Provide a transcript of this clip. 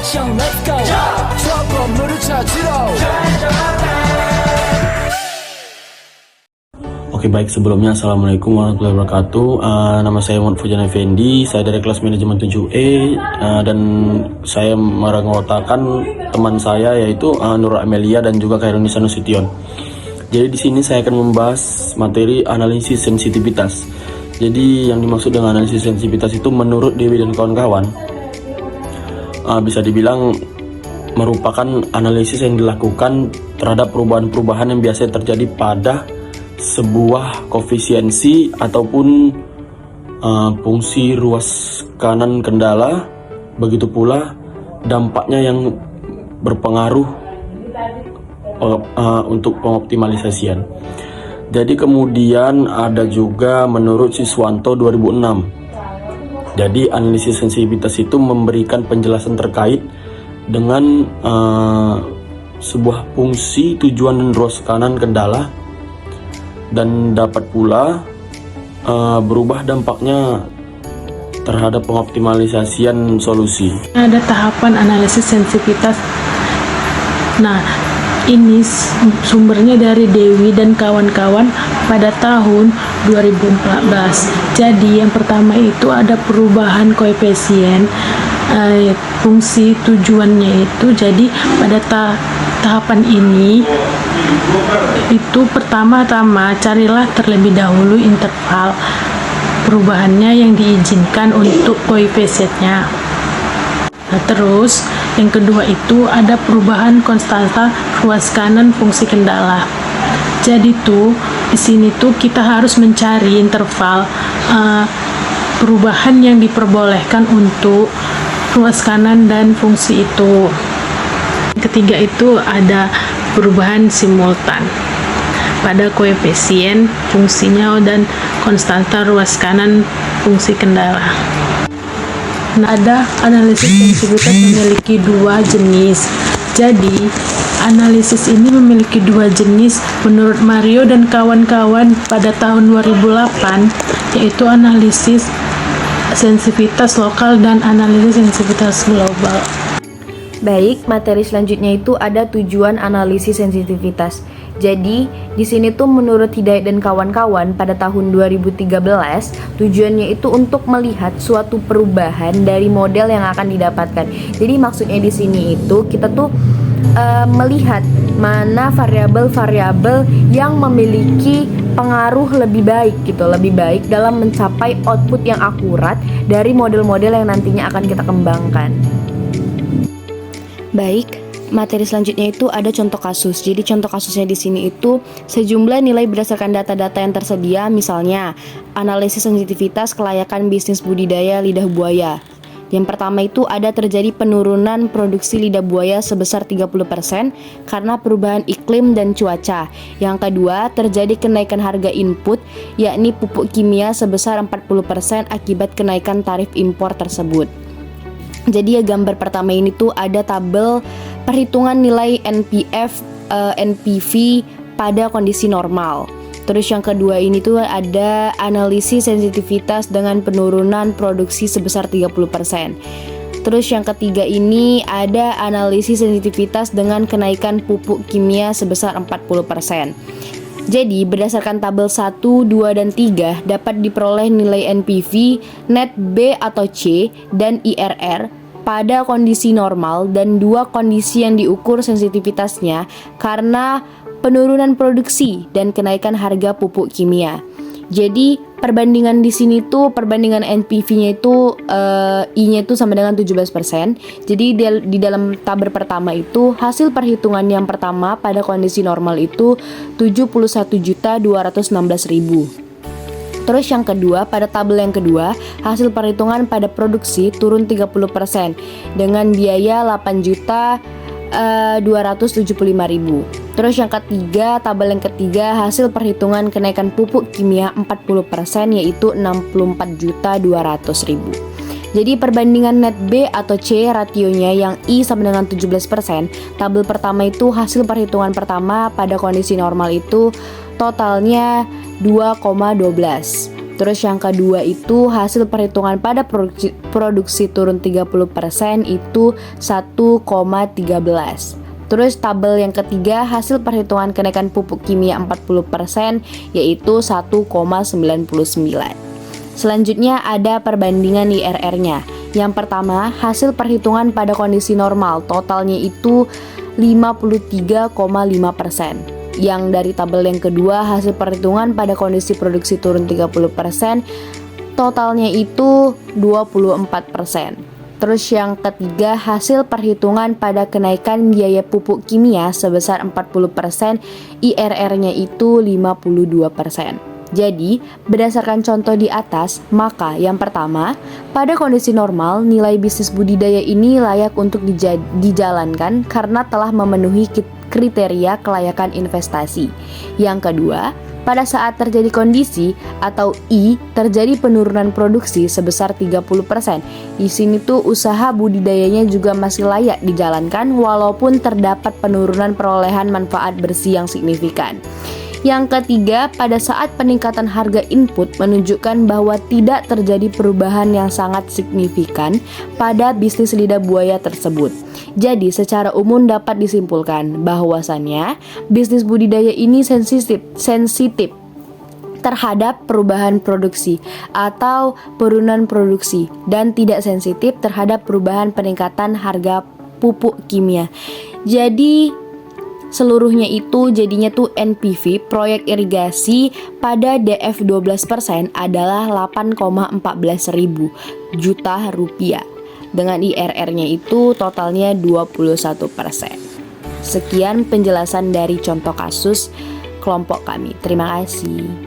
액션 let's go 저 건물을 찾으러 Oke baik, sebelumnya Assalamualaikum warahmatullahi wabarakatuh. Nama saya Muhammad Fauzan Effendi, saya dari kelas manajemen 7E, dan saya merangotakan teman saya yaitu Nur Amelia dan juga Khairunisa Nasution. Jadi di sini saya akan membahas materi analisis sensitivitas. Jadi yang dimaksud dengan analisis sensitivitas itu menurut Dewi dan kawan-kawan bisa dibilang merupakan analisis yang dilakukan terhadap perubahan-perubahan yang biasa terjadi pada sebuah koefisiensi ataupun fungsi ruas kanan kendala, begitu pula dampaknya yang berpengaruh untuk pengoptimalisasian. Jadi kemudian ada juga menurut Siswanto 2006. Jadi analisis sensitivitas itu memberikan penjelasan terkait dengan sebuah fungsi, tujuan dan ruas kanan kendala, dan dapat pula berubah dampaknya terhadap pengoptimalisasian solusi. Ada tahapan analisis sensitivitas. Nah, ini sumbernya dari Dewi dan kawan-kawan pada tahun 2014. Jadi yang pertama itu ada perubahan koefisien fungsi tujuannya itu. Jadi pada tahapan ini itu pertama-tama carilah terlebih dahulu interval perubahannya yang diizinkan untuk koefisiennya. Nah, terus yang kedua itu ada perubahan konstanta ruas kanan fungsi kendala. Jadi tuh di sini tuh kita harus mencari interval perubahan yang diperbolehkan untuk ruas kanan dan fungsi itu. Ketiga itu ada perubahan simultan pada koefisien fungsinya dan konstanta ruas kanan fungsi kendala. Nah, ada analisis sensitivitas memiliki dua jenis. Jadi analisis ini memiliki dua jenis menurut Mario dan kawan-kawan pada tahun 2008, yaitu analisis sensitivitas lokal dan analisis sensitivitas global. Baik, materi selanjutnya itu ada tujuan analisis sensitivitas. Jadi, di sini tuh menurut Hidayat dan kawan-kawan pada tahun 2013, tujuannya itu untuk melihat suatu perubahan dari model yang akan didapatkan. Jadi maksudnya di sini itu kita tuh melihat mana variabel-variabel yang memiliki pengaruh lebih baik gitu, lebih baik dalam mencapai output yang akurat dari model-model yang nantinya akan kita kembangkan. Baik, materi selanjutnya itu ada contoh kasus. Jadi contoh kasusnya di sini itu sejumlah nilai berdasarkan data-data yang tersedia, misalnya analisis sensitivitas kelayakan bisnis budidaya lidah buaya. Yang pertama itu ada terjadi penurunan produksi lidah buaya sebesar 30% karena perubahan iklim dan cuaca. Yang kedua, terjadi kenaikan harga input, yakni pupuk kimia sebesar 40% akibat kenaikan tarif impor tersebut. Jadi ya gambar pertama ini tuh ada tabel perhitungan nilai NPF, NPV pada kondisi normal. Terus yang kedua ini tuh ada analisis sensitivitas dengan penurunan produksi sebesar 30%. Terus yang ketiga ini ada analisis sensitivitas dengan kenaikan pupuk kimia sebesar 40%. Jadi berdasarkan tabel 1, 2, dan 3 dapat diperoleh nilai NPV, net B atau C, dan IRR pada kondisi normal dan dua kondisi yang diukur sensitivitasnya karena penurunan produksi dan kenaikan harga pupuk kimia. Jadi perbandingan di sini tuh perbandingan NPV-nya itu I-nya itu sama dengan 17%. Jadi di dalam tabel pertama itu hasil perhitungan yang pertama pada kondisi normal itu 71.216.000. Terus yang kedua, pada tabel yang kedua, hasil perhitungan pada produksi turun 30% dengan biaya 8.275.000. Terus yang ketiga, tabel yang ketiga, hasil perhitungan kenaikan pupuk kimia 40% yaitu 64.200.000. Jadi perbandingan net B atau C rasionya yang I sama dengan 17%. Tabel pertama itu hasil perhitungan pertama pada kondisi normal itu totalnya 2,12. Terus yang kedua itu hasil perhitungan pada produksi turun 30% itu 1,13. Terus tabel yang ketiga hasil perhitungan kenaikan pupuk kimia 40% yaitu 1,99. Selanjutnya ada perbandingan IRR-nya. Yang pertama, hasil perhitungan pada kondisi normal totalnya itu 53,5%. Yang dari tabel yang kedua, hasil perhitungan pada kondisi produksi turun 30%, totalnya itu 24%. Terus yang ketiga, hasil perhitungan pada kenaikan biaya pupuk kimia sebesar 40%, IRR-nya itu 52%. Jadi, berdasarkan contoh di atas, maka yang pertama, pada kondisi normal, nilai bisnis budidaya ini layak untuk dijalankan karena telah memenuhi kriteria kelayakan investasi. Yang kedua, pada saat terjadi kondisi atau I, terjadi penurunan produksi sebesar 30%. Di sini tuh usaha budidayanya juga masih layak dijalankan walaupun terdapat penurunan perolehan manfaat bersih yang signifikan. Yang ketiga, pada saat peningkatan harga input menunjukkan bahwa tidak terjadi perubahan yang sangat signifikan pada bisnis lidah buaya tersebut. Jadi, secara umum dapat disimpulkan bahwasannya bisnis budidaya ini sensitif terhadap perubahan produksi atau penurunan produksi dan tidak sensitif terhadap perubahan peningkatan harga pupuk kimia. Jadi seluruhnya itu jadinya tuh NPV proyek irigasi pada DF 12% adalah 8,14 ribu juta rupiah. Dengan IRR-nya itu totalnya 21%. Sekian penjelasan dari contoh kasus kelompok kami. Terima kasih.